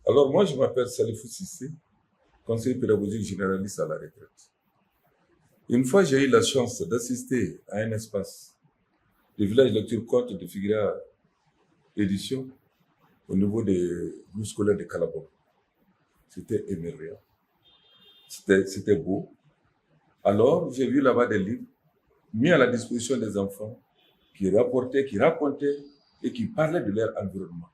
Alors moi, je m'appelle Salifou Sissé, conseiller pédagogique généraliste à la retraite. Une fois, j'ai eu la chance d'assister à un espace du village lecture conte de Figuera édition au niveau des groupes scolaires de Calabon. C'était émerveillant. C'était beau. Alors, j'ai vu là-bas des livres mis à la disposition des enfants qui racontaient et qui parlaient de leur environnement.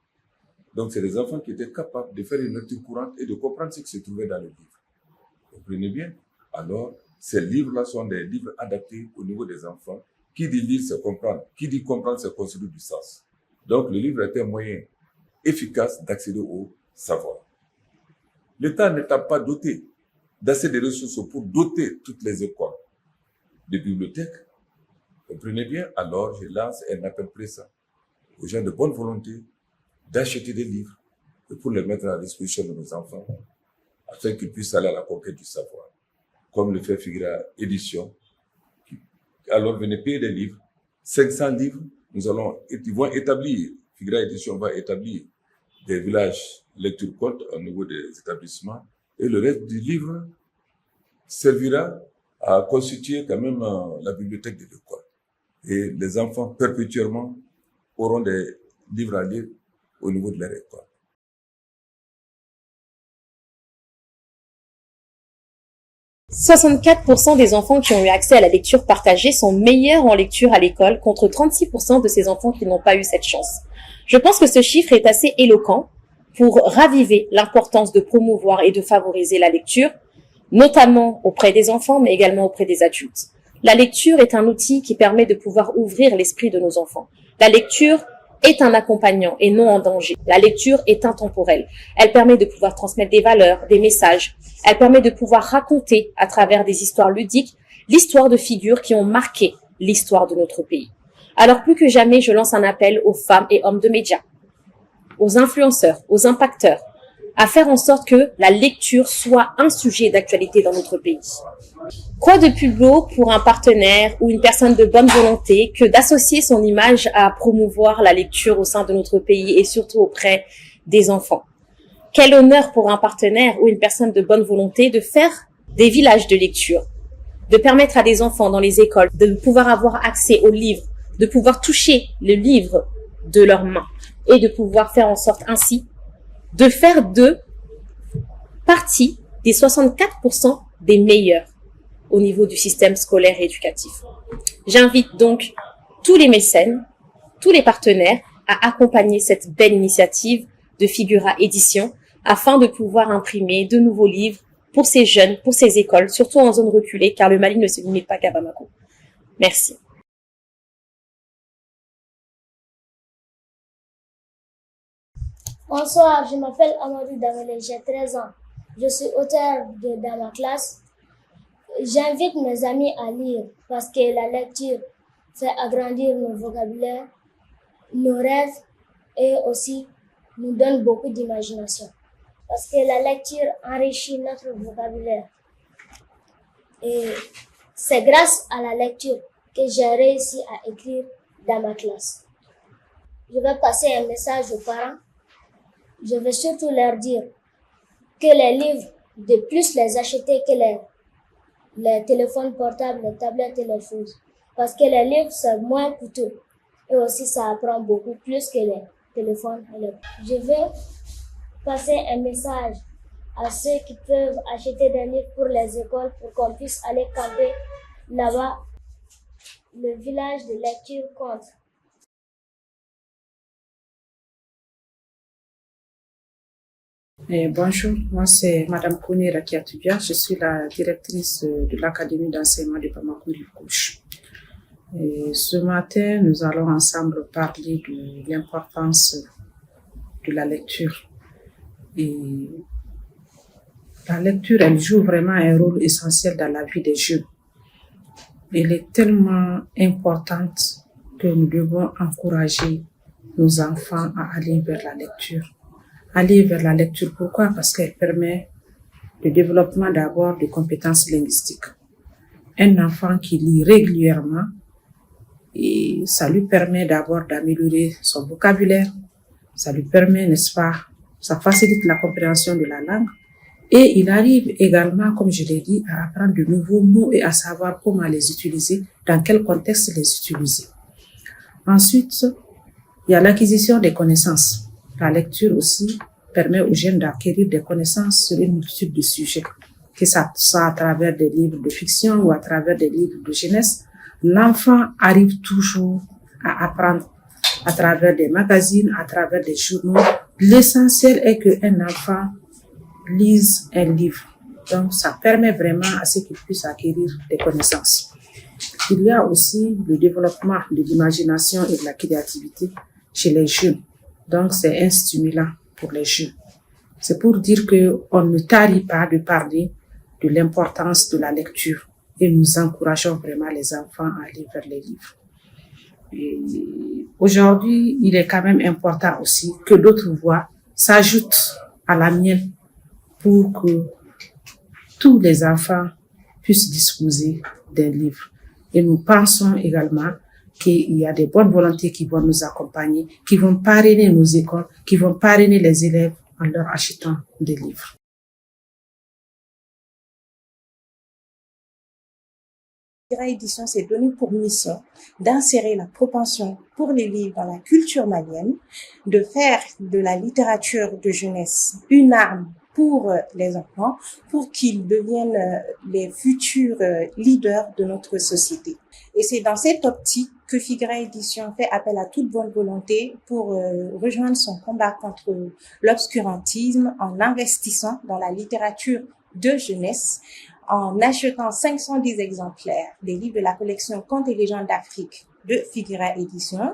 Donc, c'est des enfants qui étaient capables de faire une lecture courante et de comprendre ce qui se trouvait dans le livre. Vous comprenez bien? Alors, ces livres-là sont des livres adaptés au niveau des enfants. Qui dit lire, c'est comprendre. Qui dit comprendre, c'est construire du sens. Donc, le livre était un moyen efficace d'accéder au savoir. L'État n'étant pas doté d'assez de ressources pour doter toutes les écoles de bibliothèques, vous comprenez bien? Alors, je lance un appel pressant aux gens de bonne volonté d'acheter des livres et pour les mettre à la disposition de nos enfants afin qu'ils puissent aller à la conquête du savoir. Comme le fait Figuera Édition. Alors, venez payer des livres, 500 livres, ils vont établir, Figuera Édition va établir des villages lecture conte au niveau des établissements et le reste du livre servira à constituer quand même la bibliothèque de l'école. Et les enfants perpétuellement auront des livres à lire au niveau de leur école. « 64% des enfants qui ont eu accès à la lecture partagée sont meilleurs en lecture à l'école contre 36% de ces enfants qui n'ont pas eu cette chance. Je pense que ce chiffre est assez éloquent pour raviver l'importance de promouvoir et de favoriser la lecture, notamment auprès des enfants, mais également auprès des adultes. La lecture est un outil qui permet de pouvoir ouvrir l'esprit de nos enfants. La lecture est un accompagnant et non un danger. La lecture est intemporelle. Elle permet de pouvoir transmettre des valeurs, des messages. Elle permet de pouvoir raconter à travers des histoires ludiques l'histoire de figures qui ont marqué l'histoire de notre pays. Alors plus que jamais, je lance un appel aux femmes et hommes de médias, aux influenceurs, aux impacteurs, à faire en sorte que la lecture soit un sujet d'actualité dans notre pays. Quoi de plus beau pour un partenaire ou une personne de bonne volonté que d'associer son image à promouvoir la lecture au sein de notre pays et surtout auprès des enfants. Quel honneur pour un partenaire ou une personne de bonne volonté de faire des villages de lecture, de permettre à des enfants dans les écoles de pouvoir avoir accès aux livres, de pouvoir toucher le livre de leurs mains et de pouvoir faire en sorte ainsi de faire d'eux partie des 64% des meilleurs au niveau du système scolaire et éducatif. J'invite donc tous les mécènes, tous les partenaires à accompagner cette belle initiative de Figuera Édition afin de pouvoir imprimer de nouveaux livres pour ces jeunes, pour ces écoles, surtout en zone reculée, car le Mali ne se limite pas qu'à Bamako. Merci. Bonsoir, je m'appelle Amadou Damele, j'ai 13 ans. Je suis auteur dans ma classe. J'invite mes amis à lire parce que la lecture fait agrandir nos vocabulaires, nos rêves et aussi nous donne beaucoup d'imagination. Parce que la lecture enrichit notre vocabulaire. Et c'est grâce à la lecture que j'ai réussi à écrire dans ma classe. Je vais passer un message aux parents. Je vais surtout leur dire que les livres, de plus les acheter que les téléphones portables, les tablettes et les choses. Parce que les livres, c'est moins coûteux. Et aussi, ça apprend beaucoup plus que les téléphones. Je vais passer un message à ceux qui peuvent acheter des livres pour les écoles pour qu'on puisse aller camper là-bas, le village de lecture compte. Bonjour, moi c'est Madame Kone Rakiatubia, je suis la directrice de l'Académie d'enseignement de Bamako-Rifkouche. Ce matin, nous allons ensemble parler de l'importance de la lecture. Et la lecture, elle joue vraiment un rôle essentiel dans la vie des jeunes. Elle est tellement importante que nous devons encourager nos enfants à aller vers la lecture. Aller vers la lecture, pourquoi? Parce qu'elle permet le développement d'abord de compétences linguistiques. Un enfant qui lit régulièrement, et ça lui permet d'abord d'améliorer son vocabulaire, ça lui permet, n'est-ce pas, ça facilite la compréhension de la langue. Et il arrive également, comme je l'ai dit, à apprendre de nouveaux mots et à savoir comment les utiliser, dans quel contexte les utiliser. Ensuite, il y a l'acquisition des connaissances. La lecture aussi permet aux jeunes d'acquérir des connaissances sur une multitude de sujets, que ça soit à travers des livres de fiction ou à travers des livres de jeunesse. L'enfant arrive toujours à apprendre à travers des magazines, à travers des journaux. L'essentiel est qu'un enfant lise un livre. Donc, ça permet vraiment à ce qu'il puisse acquérir des connaissances. Il y a aussi le développement de l'imagination et de la créativité chez les jeunes. Donc, c'est un stimulant pour les jeunes. C'est pour dire qu'on ne tarit pas de parler de l'importance de la lecture et nous encourageons vraiment les enfants à aller vers les livres. Et aujourd'hui, il est quand même important aussi que d'autres voix s'ajoutent à la mienne pour que tous les enfants puissent disposer d'un livre. Et nous pensons également qu'il y a des bonnes volontés qui vont nous accompagner, qui vont parrainer nos écoles, qui vont parrainer les élèves en leur achetant des livres. Figuera Édition s'est donné pour mission d'insérer la propension pour les livres dans la culture malienne, de faire de la littérature de jeunesse une arme pour les enfants, pour qu'ils deviennent les futurs leaders de notre société. Et c'est dans cette optique que Figuera Édition fait appel à toute bonne volonté pour rejoindre son combat contre l'obscurantisme en investissant dans la littérature de jeunesse, en achetant 510 exemplaires des livres de la collection Contes et légendes d'Afrique de Figuera Édition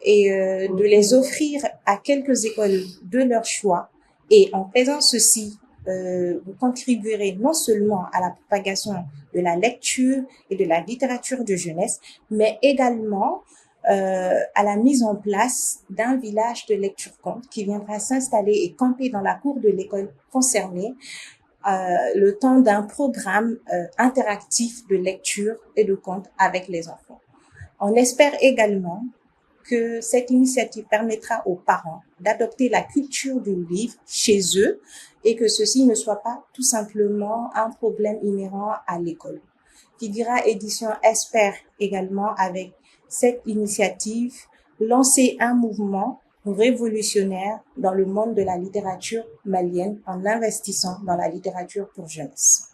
et de les offrir à quelques écoles de leur choix. Et en faisant ceci, vous contribuerez non seulement à la propagation de la lecture et de la littérature de jeunesse, mais également à la mise en place d'un village de lecture-conte qui viendra s'installer et camper dans la cour de l'école concernée le temps d'un programme interactif de lecture et de conte avec les enfants. On espère également que cette initiative permettra aux parents d'adopter la culture du livre chez eux et que ceci ne soit pas tout simplement un problème inhérent à l'école. Figuera Édition espère également, avec cette initiative, lancer un mouvement révolutionnaire dans le monde de la littérature malienne en investissant dans la littérature pour jeunesse.